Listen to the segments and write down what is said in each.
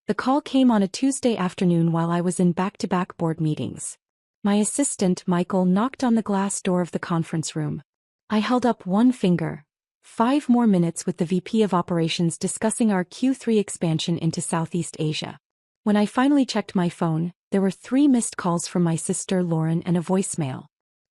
The call came on a Tuesday afternoon while I was in back-to-back board meetings. My assistant, Michael, knocked on the glass door of the conference room. I held up one finger. 5 more minutes with the VP of Operations discussing our Q3 expansion into Southeast Asia. When I finally checked my phone, there were 3 missed calls from my sister Lauren and a voicemail.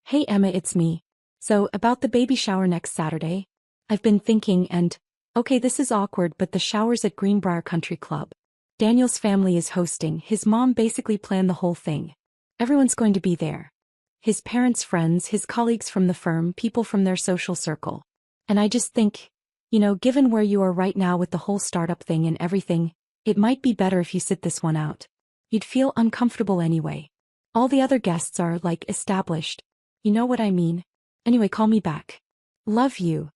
Hey Emma, it's me. So, about the baby shower next Saturday? I've been thinking and, okay, this is awkward, but the shower's at Greenbrier Country Club. Daniel's family is hosting. His mom basically planned the whole thing. Everyone's going to be there. His parents' friends, his colleagues from the firm, people from their social circle. And I just think, given where you are right now with the whole startup thing and everything, it might be better if you sit this one out. You'd feel uncomfortable anyway. All the other guests are, established. You know what I mean? Anyway, call me back. Love you.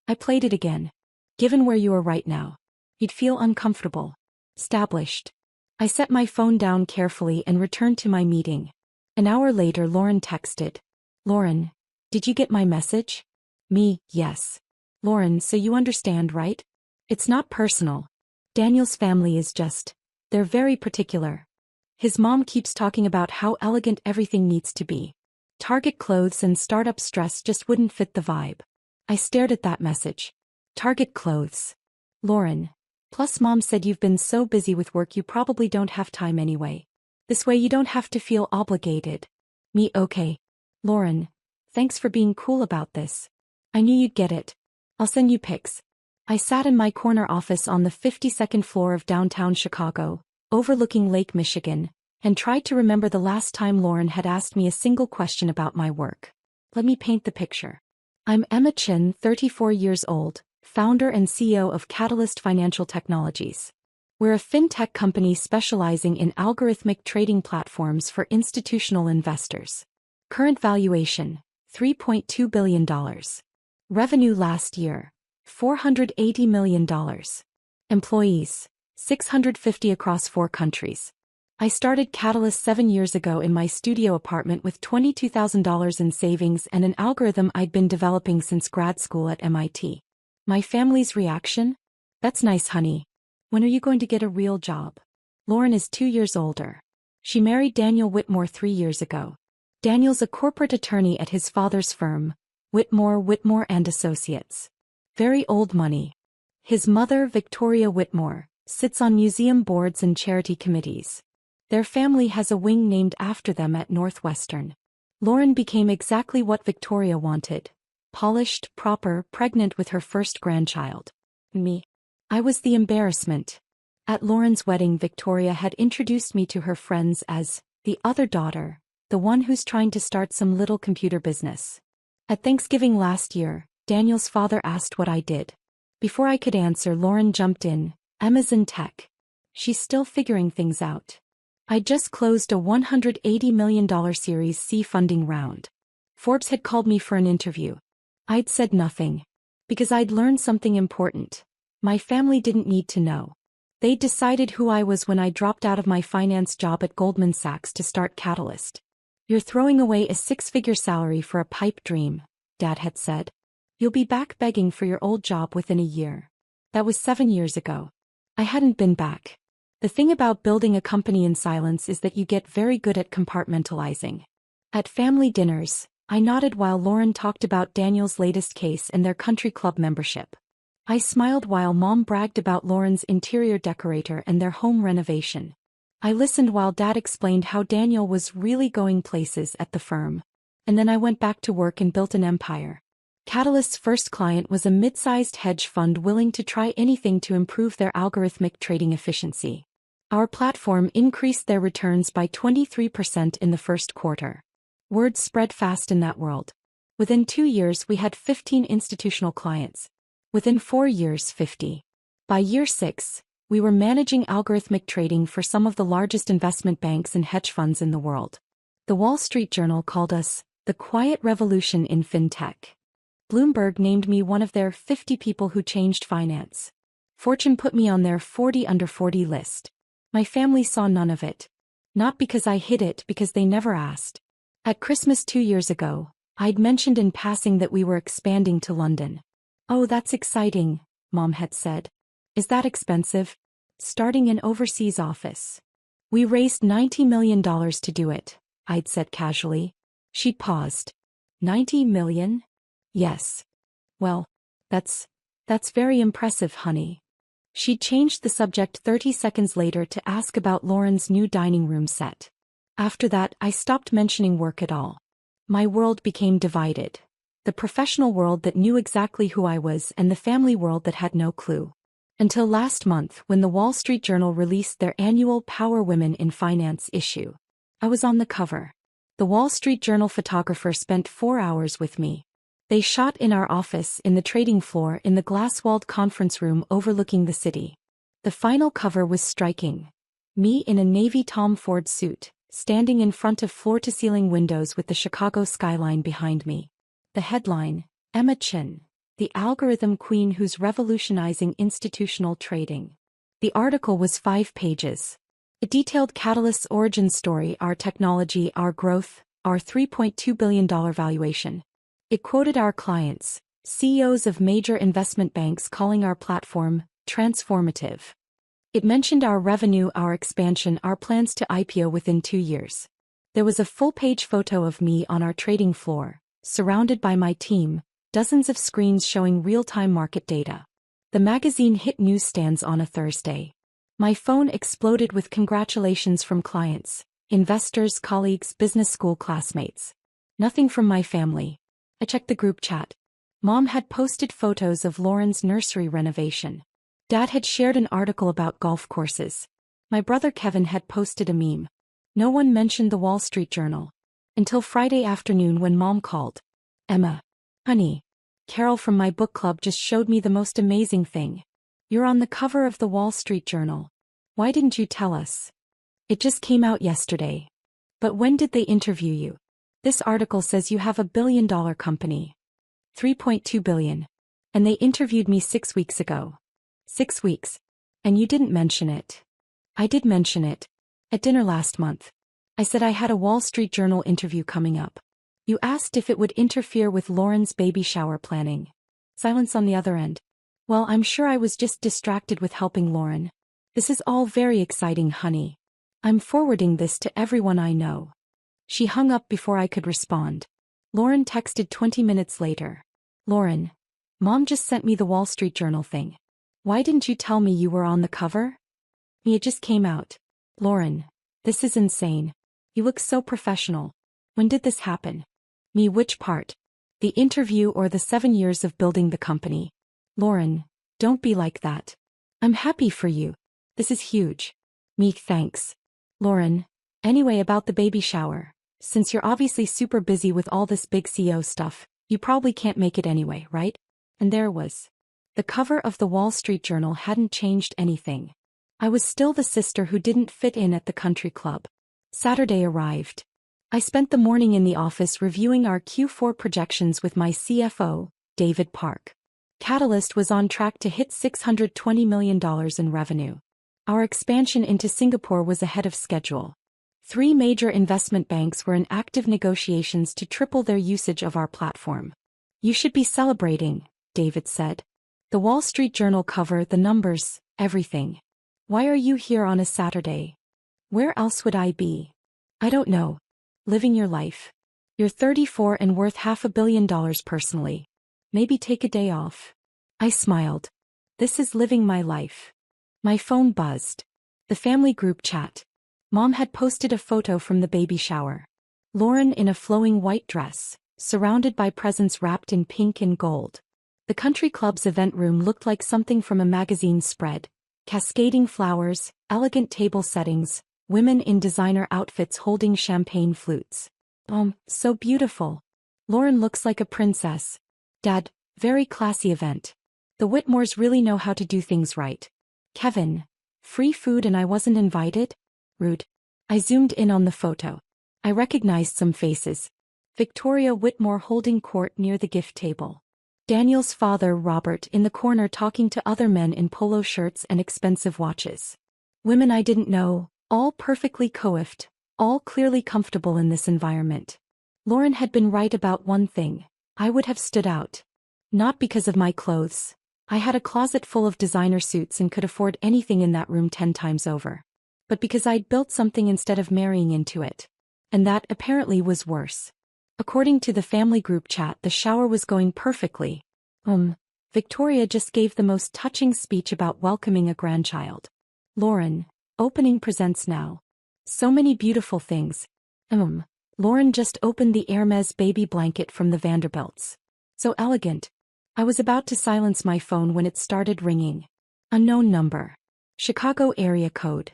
I played it again. Given where you are right now, you'd feel uncomfortable. Established. I set my phone down carefully and returned to my meeting. An hour later, Lauren texted. Lauren, did you get my message? Me, yes. Lauren, so you understand, right? It's not personal. Daniel's family is they're very particular. His mom keeps talking about how elegant everything needs to be. Target clothes and startup stress just wouldn't fit the vibe. I stared at that message. Target clothes. Lauren. Plus mom said you've been so busy with work you probably don't have time anyway. This way you don't have to feel obligated. Me, okay. Lauren. Thanks for being cool about this. I knew you'd get it. I'll send you pics. I sat in my corner office on the 52nd floor of downtown Chicago, overlooking Lake Michigan, and tried to remember the last time Lauren had asked me a single question about my work. Let me paint the picture. I'm Emma Chin, 34 years old, founder and CEO of Catalyst Financial Technologies. We're a fintech company specializing in algorithmic trading platforms for institutional investors. Current valuation, $3.2 billion. Revenue last year, $480 million. Employees, 650 across 4 countries. I started Catalyst 7 years ago in my studio apartment with $22,000 in savings and an algorithm I'd been developing since grad school at MIT. My family's reaction? That's nice, honey. When are you going to get a real job? Lauren is 2 years older. She married Daniel Whitmore 3 years ago. Daniel's a corporate attorney at his father's firm, Whitmore and Associates. Very old money. His mother, Victoria Whitmore, sits on museum boards and charity committees. Their family has a wing named after them at Northwestern. Lauren became exactly what Victoria wanted. Polished, proper, pregnant with her first grandchild. Me. I was the embarrassment. At Lauren's wedding, Victoria had introduced me to her friends as the other daughter, the one who's trying to start some little computer business. At Thanksgiving last year, Daniel's father asked what I did. Before I could answer, Lauren jumped in. Emma's in tech. She's still figuring things out. I just closed a $180 million Series C funding round. Forbes had called me for an interview. I'd said nothing. Because I'd learned something important. My family didn't need to know. They decided who I was when I dropped out of my finance job at Goldman Sachs to start Catalyst. You're throwing away a 6-figure salary for a pipe dream, Dad had said. You'll be back begging for your old job within a year. That was 7 years ago. I hadn't been back. The thing about building a company in silence is that you get very good at compartmentalizing. At family dinners, I nodded while Lauren talked about Daniel's latest case and their country club membership. I smiled while Mom bragged about Lauren's interior decorator and their home renovation. I listened while Dad explained how Daniel was really going places at the firm. And then I went back to work and built an empire. Catalyst's first client was a mid-sized hedge fund willing to try anything to improve their algorithmic trading efficiency. Our platform increased their returns by 23% in the first quarter. Word spread fast in that world. Within 2 years we had 15 institutional clients. Within 4 years 50. By year 6, we were managing algorithmic trading for some of the largest investment banks and hedge funds in the world. The Wall Street Journal called us the quiet revolution in fintech. Bloomberg named me one of their 50 people who changed finance. Fortune put me on their 40 under 40 list. My family saw none of it. Not because I hid it, because they never asked. At Christmas 2 years ago, I'd mentioned in passing that we were expanding to London. Oh, that's exciting, Mom had said. Is that expensive? starting an overseas office. We raised $90 million to do it, I'd said casually. She paused. 90 million? Yes. Well, that's very impressive, honey. She changed the subject 30 seconds later to ask about Lauren's new dining room set. After that, I stopped mentioning work at all. My world became divided. The professional world that knew exactly who I was and the family world that had no clue. Until last month, when the Wall Street Journal released their annual Power Women in Finance issue. I was on the cover. The Wall Street Journal photographer spent 4 hours with me. They shot in our office in the trading floor in the glass-walled conference room overlooking the city. The final cover was striking. Me in a navy Tom Ford suit, standing in front of floor-to-ceiling windows with the Chicago skyline behind me. The headline, Emma Chin, the algorithm queen who's revolutionizing institutional trading. The article was 5 pages. It detailed Catalyst's origin story, our technology, our growth, our $3.2 billion valuation. It quoted our clients, CEOs of major investment banks calling our platform transformative. It mentioned our revenue, our expansion, our plans to IPO within 2 years. There was a full-page photo of me on our trading floor, surrounded by my team, dozens of screens showing real-time market data. The magazine hit newsstands on a Thursday. My phone exploded with congratulations from clients, investors, colleagues, business school classmates. Nothing from my family. I checked the group chat. Mom had posted photos of Lauren's nursery renovation. Dad had shared an article about golf courses. My brother Kevin had posted a meme. No one mentioned the Wall Street Journal. Until Friday afternoon when Mom called. Emma. Honey. Carol from my book club just showed me the most amazing thing. You're on the cover of the Wall Street Journal. Why didn't you tell us? It just came out yesterday. But when did they interview you? This article says you have a $1 billion company. 3.2 billion. And they interviewed me 6 weeks ago. 6 weeks. And you didn't mention it. I did mention it. At dinner last month. I said I had a Wall Street Journal interview coming up. You asked if it would interfere with Lauren's baby shower planning. Silence on the other end. Well, I'm sure I was just distracted with helping Lauren. This is all very exciting, honey. I'm forwarding this to everyone I know. She hung up before I could respond. Lauren texted 20 minutes later. Lauren. Mom just sent me the Wall Street Journal thing. Why didn't you tell me you were on the cover? It just came out. Lauren. This is insane. You look so professional. When did this happen? Me, which part? The interview or the 7 years of building the company? Lauren. Don't be like that. I'm happy for you. This is huge. Me, thanks. Lauren. Anyway, about the baby shower. Since you're obviously super busy with all this big CEO stuff, you probably can't make it anyway, right? And there was. The cover of the Wall Street Journal hadn't changed anything. I was still the sister who didn't fit in at the country club. Saturday arrived. I spent the morning in the office reviewing our Q4 projections with my CFO, David Park. Catalyst was on track to hit $620 million in revenue. Our expansion into Singapore was ahead of schedule. 3 major investment banks were in active negotiations to triple their usage of our platform. You should be celebrating, David said. The Wall Street Journal cover, the numbers, everything. Why are you here on a Saturday? Where else would I be? I don't know. Living your life. You're 34 and worth $500 million personally. Maybe take a day off. I smiled. This is living my life. My phone buzzed. The family group chat. Mom had posted a photo from the baby shower. Lauren in a flowing white dress, surrounded by presents wrapped in pink and gold. The country club's event room looked like something from a magazine spread. Cascading flowers, elegant table settings, women in designer outfits holding champagne flutes. So beautiful. Lauren looks like a princess. Dad, very classy event. The Whitmores really know how to do things right. Kevin, free food and I wasn't invited? Rude. I zoomed in on the photo. I recognized some faces. Victoria Whitmore holding court near the gift table. Daniel's father Robert in the corner talking to other men in polo shirts and expensive watches. Women I didn't know, all perfectly coiffed, all clearly comfortable in this environment. Lauren had been right about one thing. I would have stood out. Not because of my clothes. I had a closet full of designer suits and could afford anything in that room 10 times over. But because I'd built something instead of marrying into it. And that apparently was worse. According to the family group chat, the shower was going perfectly. Victoria just gave the most touching speech about welcoming a grandchild. Lauren, opening presents now. So many beautiful things. Lauren just opened the Hermes baby blanket from the Vanderbilts. So elegant. I was about to silence my phone when it started ringing. Unknown number. Chicago area code.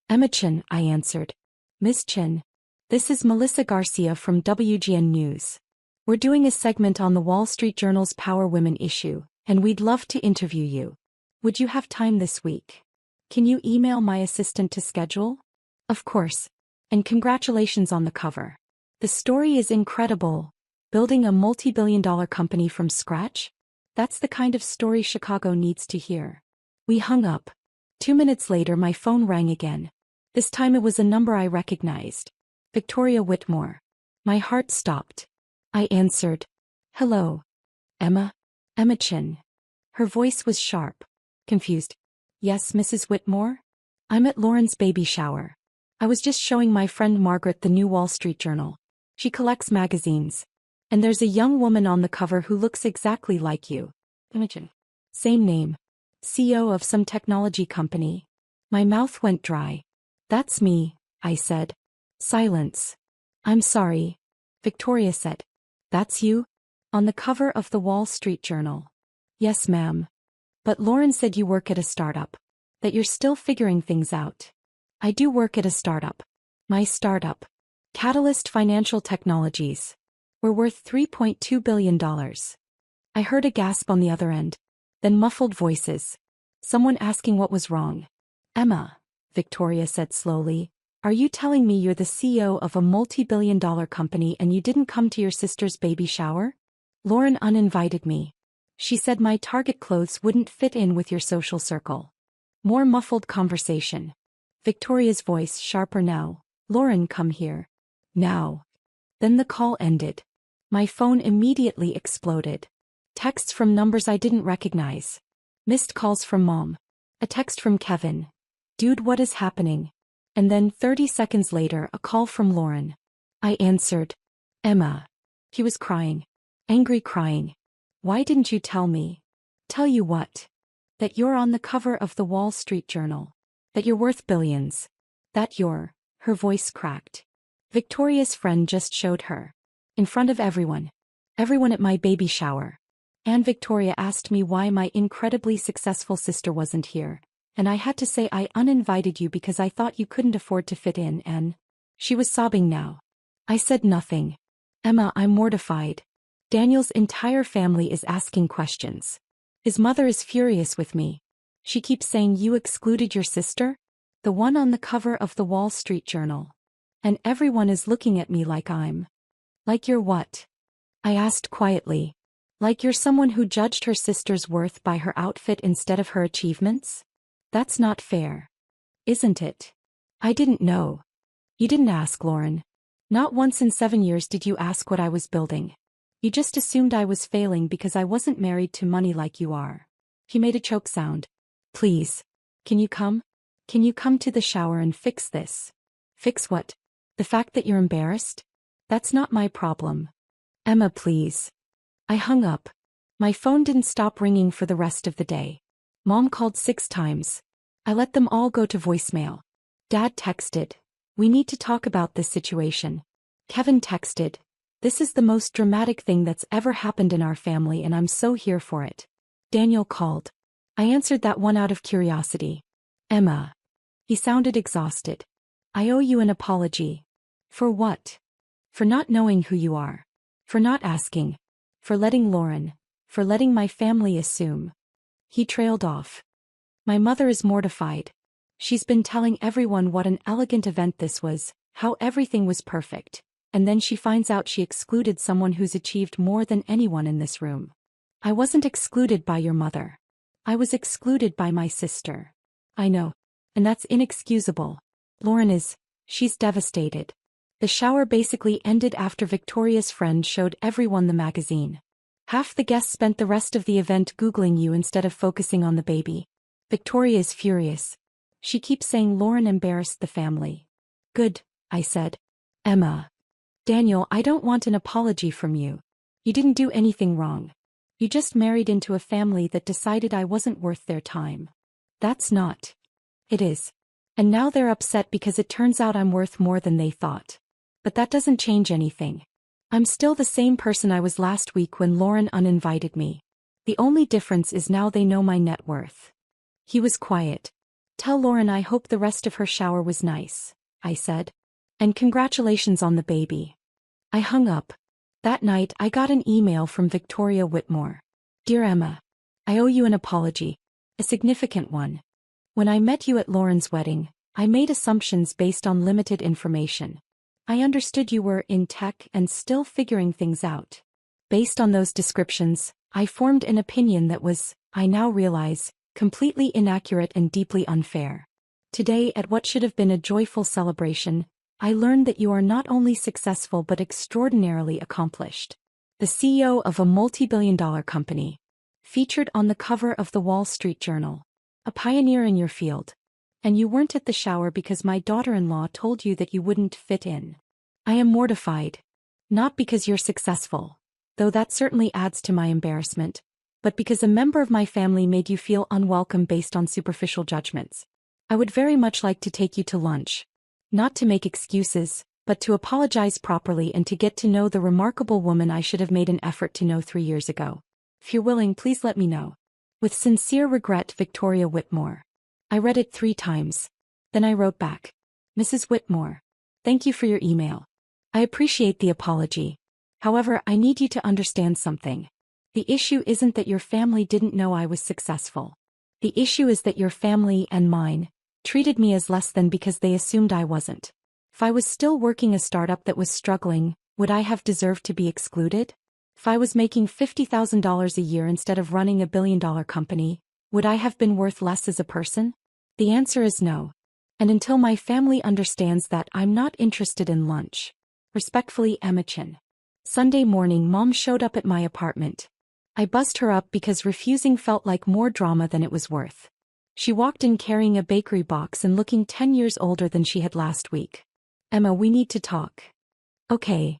Emma Chin, I answered. Miss Chin. This is Melissa Garcia from WGN News. We're doing a segment on the Wall Street Journal's Power Women issue, and we'd love to interview you. Would you have time this week? Can you email my assistant to schedule? Of course. And congratulations on the cover. The story is incredible. Building a multi-billion-dollar company from scratch? That's the kind of story Chicago needs to hear. We hung up. 2 minutes later my phone rang again. This time it was a number I recognized. Victoria Whitmore. My heart stopped. I answered. Hello. Emma? Emma Chin. Her voice was sharp. Confused. Yes, Mrs. Whitmore? I'm at Lauren's baby shower. I was just showing my friend Margaret the new Wall Street Journal. She collects magazines. And there's a young woman on the cover who looks exactly like you. Emma Chin. Same name. CEO of some technology company. My mouth went dry. That's me, I said. Silence. I'm sorry. Victoria said. That's you? On the cover of the Wall Street Journal. Yes, ma'am. But Lauren said you work at a startup. That you're still figuring things out. I do work at a startup. My startup. Catalyst Financial Technologies. We're worth $3.2 billion. I heard a gasp on the other end. Then muffled voices. Someone asking what was wrong. Emma, Victoria said slowly, are you telling me you're the CEO of a multi-billion-dollar company and you didn't come to your sister's baby shower? Lauren uninvited me. She said my Target clothes wouldn't fit in with your social circle. More muffled conversation. Victoria's voice sharper now. Lauren, come here. Now. Then the call ended. My phone immediately exploded. Texts from numbers I didn't recognize. Missed calls from Mom. A text from Kevin. Dude, what is happening? And then 30 seconds later a call from Lauren. I answered. Emma. He was crying. Angry crying. Why didn't you tell me? Tell you what? That you're on the cover of the Wall Street Journal. That you're worth billions. That you're. Her voice cracked. Victoria's friend just showed her. In front of everyone. Everyone at my baby shower. And Victoria asked me why my incredibly successful sister wasn't here. And I had to say I uninvited you because I thought you couldn't afford to fit in and... She was sobbing now. I said nothing. Emma, I'm mortified. Daniel's entire family is asking questions. His mother is furious with me. She keeps saying you excluded your sister? The one on the cover of the Wall Street Journal. And everyone is looking at me like I'm... Like you're what? I asked quietly. Like you're someone who judged her sister's worth by her outfit instead of her achievements? That's not fair. Isn't it? I didn't know. You didn't ask, Lauren. Not once in 7 years did you ask what I was building. You just assumed I was failing because I wasn't married to money like you are. He made a choke sound. Please. Can you come? Can you come to the shower and fix this? Fix what? The fact that you're embarrassed? That's not my problem. Emma, please. I hung up. My phone didn't stop ringing for the rest of the day. Mom called 6 times. I let them all go to voicemail. Dad texted. We need to talk about this situation. Kevin texted. This is the most dramatic thing that's ever happened in our family and I'm so here for it. Daniel called. I answered that one out of curiosity. Emma. He sounded exhausted. I owe you an apology. For what? For not knowing who you are. For not asking. For letting Lauren. For letting my family assume. He trailed off. My mother is mortified. She's been telling everyone what an elegant event this was, how everything was perfect, and then she finds out she excluded someone who's achieved more than anyone in this room. I wasn't excluded by your mother. I was excluded by my sister. I know. And that's inexcusable. Lauren is. She's devastated. The shower basically ended after Victoria's friend showed everyone the magazine. Half the guests spent the rest of the event Googling you instead of focusing on the baby. Victoria is furious. She keeps saying Lauren embarrassed the family. Good, I said. Emma. Daniel, I don't want an apology from you. You didn't do anything wrong. You just married into a family that decided I wasn't worth their time. That's not. It is. And now they're upset because it turns out I'm worth more than they thought. But that doesn't change anything. I'm still the same person I was last week when Lauren uninvited me. The only difference is now they know my net worth. He was quiet. Tell Lauren I hope the rest of her shower was nice, I said. And congratulations on the baby. I hung up. That night I got an email from Victoria Whitmore. Dear Emma, I owe you an apology. A significant one. When I met you at Lauren's wedding, I made assumptions based on limited information. I understood you were in tech and still figuring things out. Based on those descriptions, I formed an opinion that was, I now realize, completely inaccurate and deeply unfair. Today, at what should have been a joyful celebration, I learned that you are not only successful but extraordinarily accomplished. The CEO of a multi-billion-dollar company. Featured on the cover of the Wall Street Journal. A pioneer in your field. And you weren't at the shower because my daughter-in-law told you that you wouldn't fit in. I am mortified. Not because you're successful, though that certainly adds to my embarrassment, but because a member of my family made you feel unwelcome based on superficial judgments. I would very much like to take you to lunch. Not to make excuses, but to apologize properly and to get to know the remarkable woman I should have made an effort to know 3 years ago. If you're willing, please let me know. With sincere regret, Victoria Whitmore. I read it 3 times. Then I wrote back. Mrs. Whitmore. Thank you for your email. I appreciate the apology. However, I need you to understand something. The issue isn't that your family didn't know I was successful. The issue is that your family and mine treated me as less than because they assumed I wasn't. If I was still working a startup that was struggling, would I have deserved to be excluded? If I was making $50,000 a year instead of running a billion-dollar company, would I have been worth less as a person? The answer is no. And until my family understands that, I'm not interested in lunch. Respectfully, Emma Chin. Sunday morning, Mom showed up at my apartment. I buzzed her up because refusing felt like more drama than it was worth. She walked in carrying a bakery box and looking 10 years older than she had last week. Emma, we need to talk. Okay.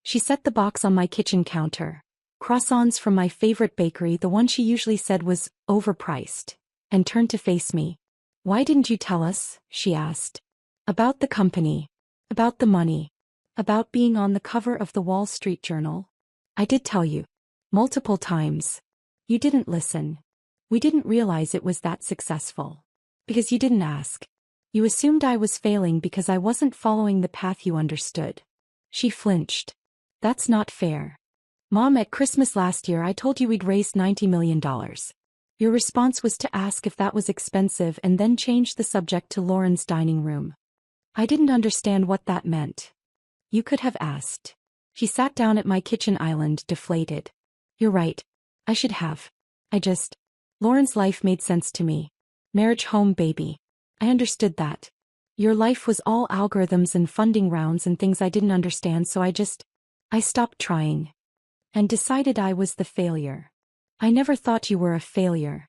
She set the box on my kitchen counter. Croissants from my favorite bakery, the one she usually said was overpriced, and turned to face me. Why didn't you tell us? She asked. About the company. About the money. About being on the cover of the Wall Street Journal. I did tell you. Multiple times. You didn't listen. We didn't realize it was that successful. Because you didn't ask. You assumed I was failing because I wasn't following the path you understood. She flinched. That's not fair. Mom, at Christmas last year I told you we'd raised $90 million. Your response was to ask if that was expensive and then change the subject to Lauren's dining room. I didn't understand what that meant. You could have asked. She sat down at my kitchen island, deflated. You're right. I should have. Lauren's life made sense to me. Marriage, home, baby. I understood that. Your life was all algorithms and funding rounds and things I didn't understand, so I stopped trying. And decided I was the failure. I never thought you were a failure.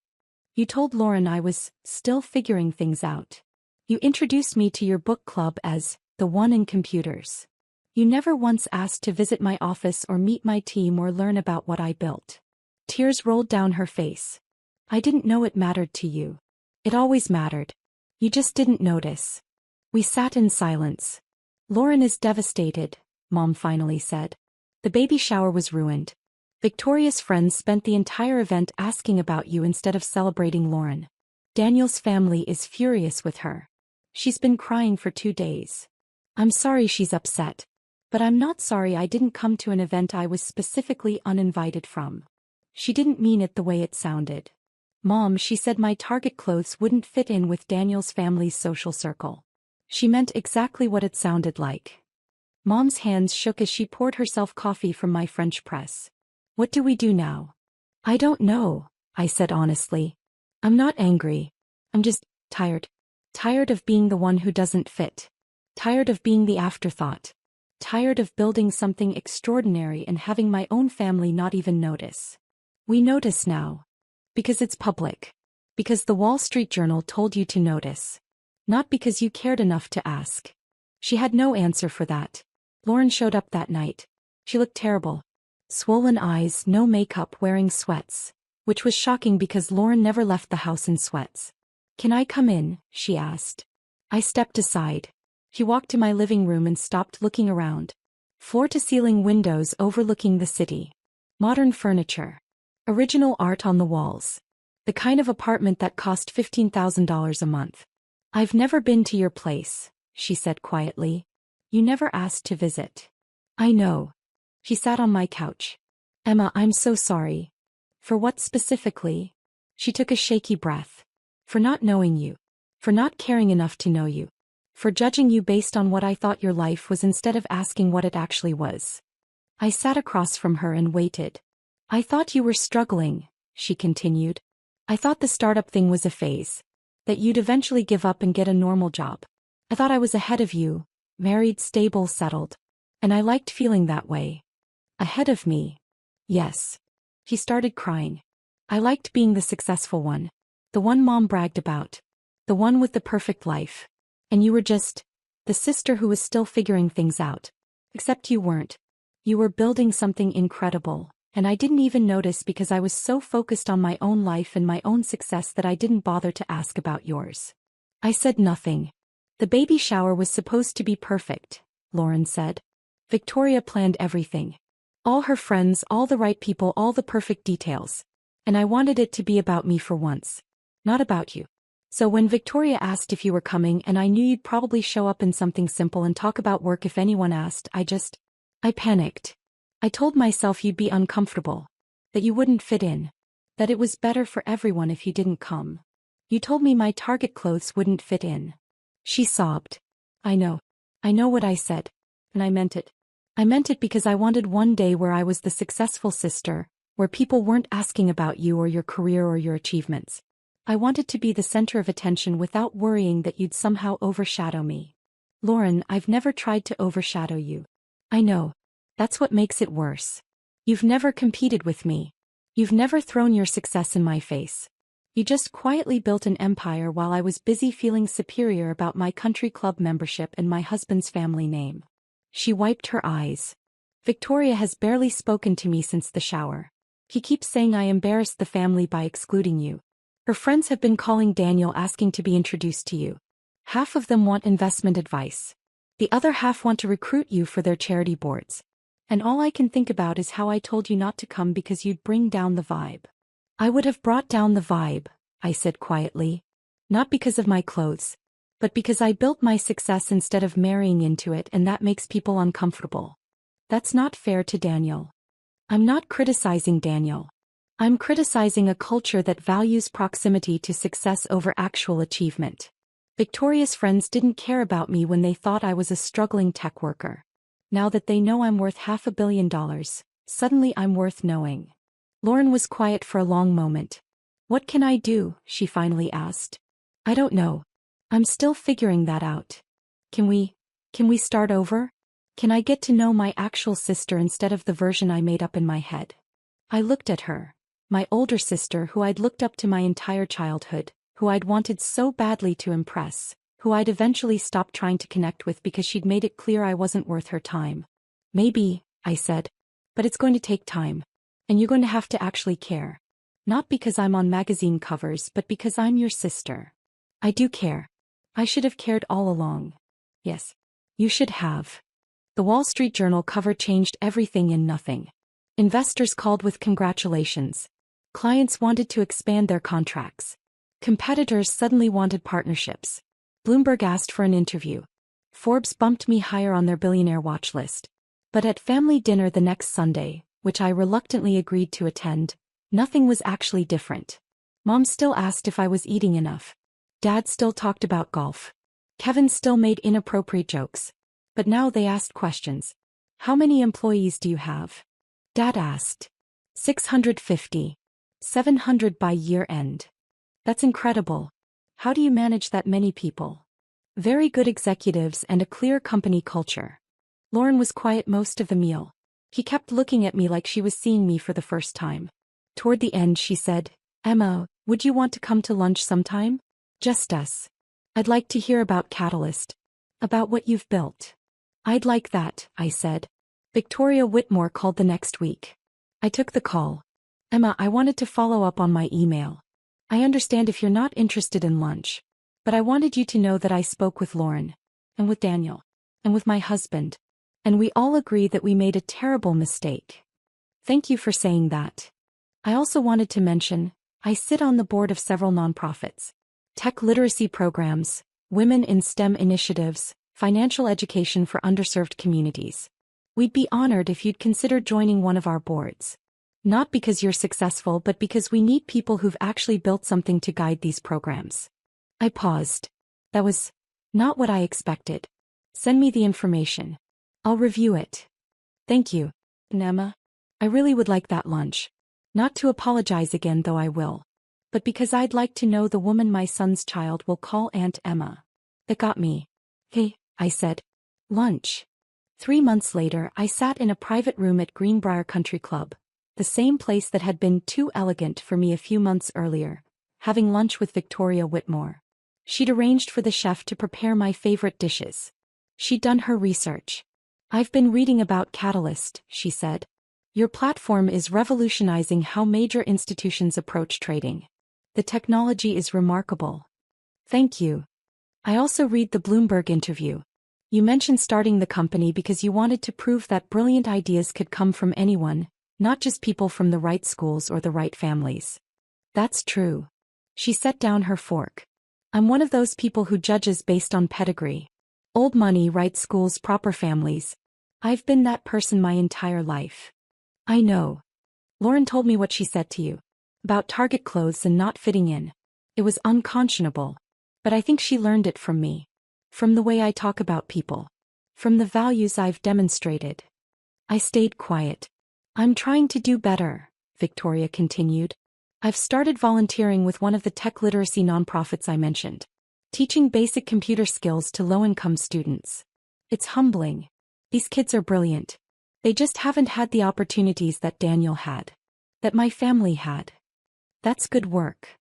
You told Lauren I was still figuring things out. You introduced me to your book club as the one in computers. You never once asked to visit my office or meet my team or learn about what I built. Tears rolled down her face. I didn't know it mattered to you. It always mattered. You just didn't notice. We sat in silence. Lauren is devastated, Mom finally said. The baby shower was ruined. Victoria's friends spent the entire event asking about you instead of celebrating Lauren. Daniel's family is furious with her. She's been crying for 2 days. I'm sorry she's upset. But I'm not sorry I didn't come to an event I was specifically uninvited from. She didn't mean it the way it sounded. Mom, she said my Target clothes wouldn't fit in with Daniel's family's social circle. She meant exactly what it sounded like. Mom's hands shook as she poured herself coffee from my French press. What do we do now? I don't know, I said honestly. I'm not angry. I'm just tired. Tired of being the one who doesn't fit. Tired of being the afterthought. Tired of building something extraordinary and having my own family not even notice. We notice now. Because it's public. Because the Wall Street Journal told you to notice. Not because you cared enough to ask. She had no answer for that. Lauren showed up that night. She looked terrible. Swollen eyes, no makeup, wearing sweats. Which was shocking because Lauren never left the house in sweats. "Can I come in?" she asked. I stepped aside. He walked to my living room and stopped looking around. Floor-to-ceiling windows overlooking the city. Modern furniture. Original art on the walls. The kind of apartment that cost $15,000 a month. "I've never been to your place," she said quietly. "You never asked to visit." "I know." She sat on my couch. "Emma, I'm so sorry." "For what specifically?" She took a shaky breath. "For not knowing you. For not caring enough to know you. For judging you based on what I thought your life was instead of asking what it actually was." I sat across from her and waited. "I thought you were struggling," she continued. "I thought the startup thing was a phase. That you'd eventually give up and get a normal job. I thought I was ahead of you, married, stable, settled. And I liked feeling that way." "Ahead of me?" "Yes." He started crying. "I liked being the successful one. The one Mom bragged about. The one with the perfect life. And you were just the sister who was still figuring things out. Except you weren't. You were building something incredible, and I didn't even notice because I was so focused on my own life and my own success that I didn't bother to ask about yours." I said nothing. "The baby shower was supposed to be perfect," Lauren said. "Victoria planned everything. All her friends, all the right people, all the perfect details. And I wanted it to be about me for once. Not about you. So when Victoria asked if you were coming and I knew you'd probably show up in something simple and talk about work if anyone asked, I panicked. I told myself you'd be uncomfortable. That you wouldn't fit in. That it was better for everyone if you didn't come. You told me my Target clothes wouldn't fit in." She sobbed. "I know. I know what I said. And I meant it. I meant it because I wanted one day where I was the successful sister, where people weren't asking about you or your career or your achievements. I wanted to be the center of attention without worrying that you'd somehow overshadow me." "Lauren, I've never tried to overshadow you." "I know. That's what makes it worse. You've never competed with me. You've never thrown your success in my face. You just quietly built an empire while I was busy feeling superior about my country club membership and my husband's family name." She wiped her eyes. "Victoria has barely spoken to me since the shower. He keeps saying I embarrassed the family by excluding you. Her friends have been calling Daniel asking to be introduced to you. Half of them want investment advice. The other half want to recruit you for their charity boards. And all I can think about is how I told you not to come because you'd bring down the vibe." "I would have brought down the vibe," I said quietly. "Not because of my clothes. But because I built my success instead of marrying into it, and that makes people uncomfortable. That's not fair to Daniel." "I'm not criticizing Daniel. I'm criticizing a culture that values proximity to success over actual achievement. Victoria's friends didn't care about me when they thought I was a struggling tech worker. Now that they know I'm worth $500 million, suddenly I'm worth knowing." Lauren was quiet for a long moment. "What can I do?" she finally asked. "I don't know. I'm still figuring that out. Can we start over? Can I get to know my actual sister instead of the version I made up in my head?" I looked at her. My older sister who I'd looked up to my entire childhood, who I'd wanted so badly to impress, who I'd eventually stopped trying to connect with because she'd made it clear I wasn't worth her time. "Maybe," I said. "But it's going to take time. And you're going to have to actually care. Not because I'm on magazine covers but because I'm your sister." "I do care. I should have cared all along." "Yes. You should have." The Wall Street Journal cover changed everything in nothing. Investors called with congratulations. Clients wanted to expand their contracts. Competitors suddenly wanted partnerships. Bloomberg asked for an interview. Forbes bumped me higher on their billionaire watch list. But at family dinner the next Sunday, which I reluctantly agreed to attend, nothing was actually different. Mom still asked if I was eating enough. Dad still talked about golf. Kevin still made inappropriate jokes. But now they asked questions. "How many employees do you have?" Dad asked. 650. 700 by year end. "That's incredible. How do you manage that many people?" "Very good executives and a clear company culture." Lauren was quiet most of the meal. He kept looking at me like she was seeing me for the first time. Toward the end she said, "Emma, would you want to come to lunch sometime? Just us. I'd like to hear about Catalyst. About what you've built." "I'd like that," I said. Victoria Whitmore called the next week. I took the call. "Emma, I wanted to follow up on my email. I understand if you're not interested in lunch, but I wanted you to know that I spoke with Lauren, and with Daniel, and with my husband, and we all agree that we made a terrible mistake. Thank you for saying that. I also wanted to mention, I sit on the board of several nonprofits, tech literacy programs, women in STEM initiatives, financial education for underserved communities. We'd be honored if you'd consider joining one of our boards. Not because you're successful, but because we need people who've actually built something to guide these programs." I paused. That was not what I expected. "Send me the information. I'll review it." "Thank you, Emma. I really would like that lunch. Not to apologize again, though I will. But because I'd like to know the woman my son's child will call Aunt Emma." It got me. "Hey," I said. "Lunch." 3 months later, I sat in a private room at Greenbrier Country Club, the same place that had been too elegant for me a few months earlier, having lunch with Victoria Whitmore. She'd arranged for the chef to prepare my favorite dishes. She'd done her research. "I've been reading about Catalyst," she said. "Your platform is revolutionizing how major institutions approach trading. The technology is remarkable." "Thank you. I also read the Bloomberg interview. You mentioned starting the company because you wanted to prove that brilliant ideas could come from anyone, not just people from the right schools or the right families." "That's true." She set down her fork. "I'm one of those people who judges based on pedigree. Old money, right schools, proper families. I've been that person my entire life." "I know. Lauren told me what she said to you. About Target clothes and not fitting in. It was unconscionable. But I think she learned it from me. From the way I talk about people. From the values I've demonstrated." I stayed quiet. "I'm trying to do better," Victoria continued. "I've started volunteering with one of the tech literacy nonprofits I mentioned, teaching basic computer skills to low-income students. It's humbling. These kids are brilliant. They just haven't had the opportunities that Daniel had. That my family had. That's good work.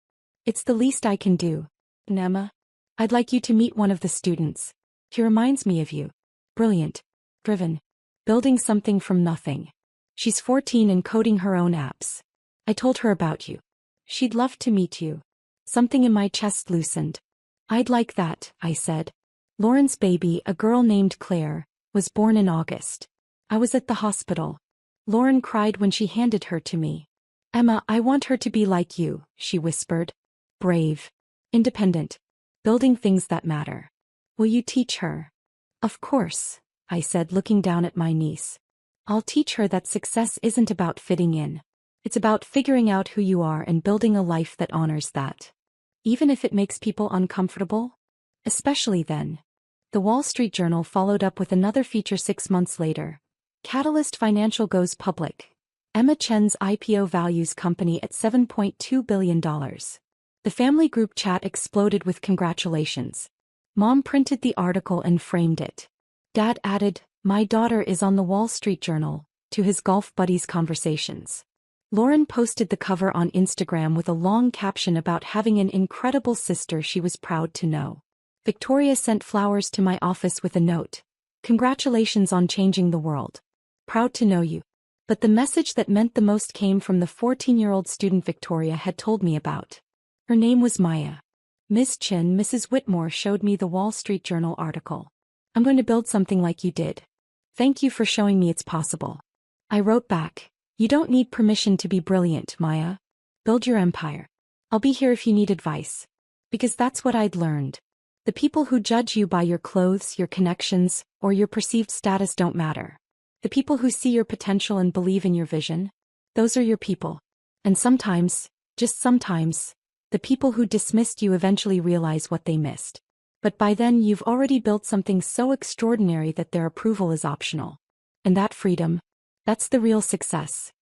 It's the least I can do. Emma, I'd like you to meet one of the students. He reminds me of you. Brilliant. Driven. Building something from nothing. She's 14 and coding her own apps. I told her about you. She'd love to meet you." Something in my chest loosened. "I'd like that," I said. Lauren's baby, a girl named Claire, was born in August. I was at the hospital. Lauren cried when she handed her to me. "Emma, I want her to be like you," she whispered. "Brave. Independent. Building things that matter. Will you teach her?" "Of course," I said, looking down at my niece. "I'll teach her that success isn't about fitting in. It's about figuring out who you are and building a life that honors that. Even if it makes people uncomfortable? Especially then." The Wall Street Journal followed up with another feature 6 months later. Catalyst Financial goes public. Emma Chen's IPO values company at $7.2 billion. The family group chat exploded with congratulations. Mom printed the article and framed it. Dad added, "My daughter is on the Wall Street Journal," to his golf buddies' conversations. Lauren posted the cover on Instagram with a long caption about having an incredible sister she was proud to know. Victoria sent flowers to my office with a note. "Congratulations on changing the world. Proud to know you." But the message that meant the most came from the 14-year-old student Victoria had told me about. Her name was Maya. "Miss Chen, Mrs. Whitmore showed me the Wall Street Journal article. I'm going to build something like you did. Thank you for showing me it's possible." I wrote back, "You don't need permission to be brilliant, Maya. Build your empire. I'll be here if you need advice." Because that's what I'd learned. The people who judge you by your clothes, your connections, or your perceived status don't matter. The people who see your potential and believe in your vision, those are your people. And sometimes, just sometimes, the people who dismissed you eventually realize what they missed. But by then you've already built something so extraordinary that their approval is optional. And that freedom, that's the real success.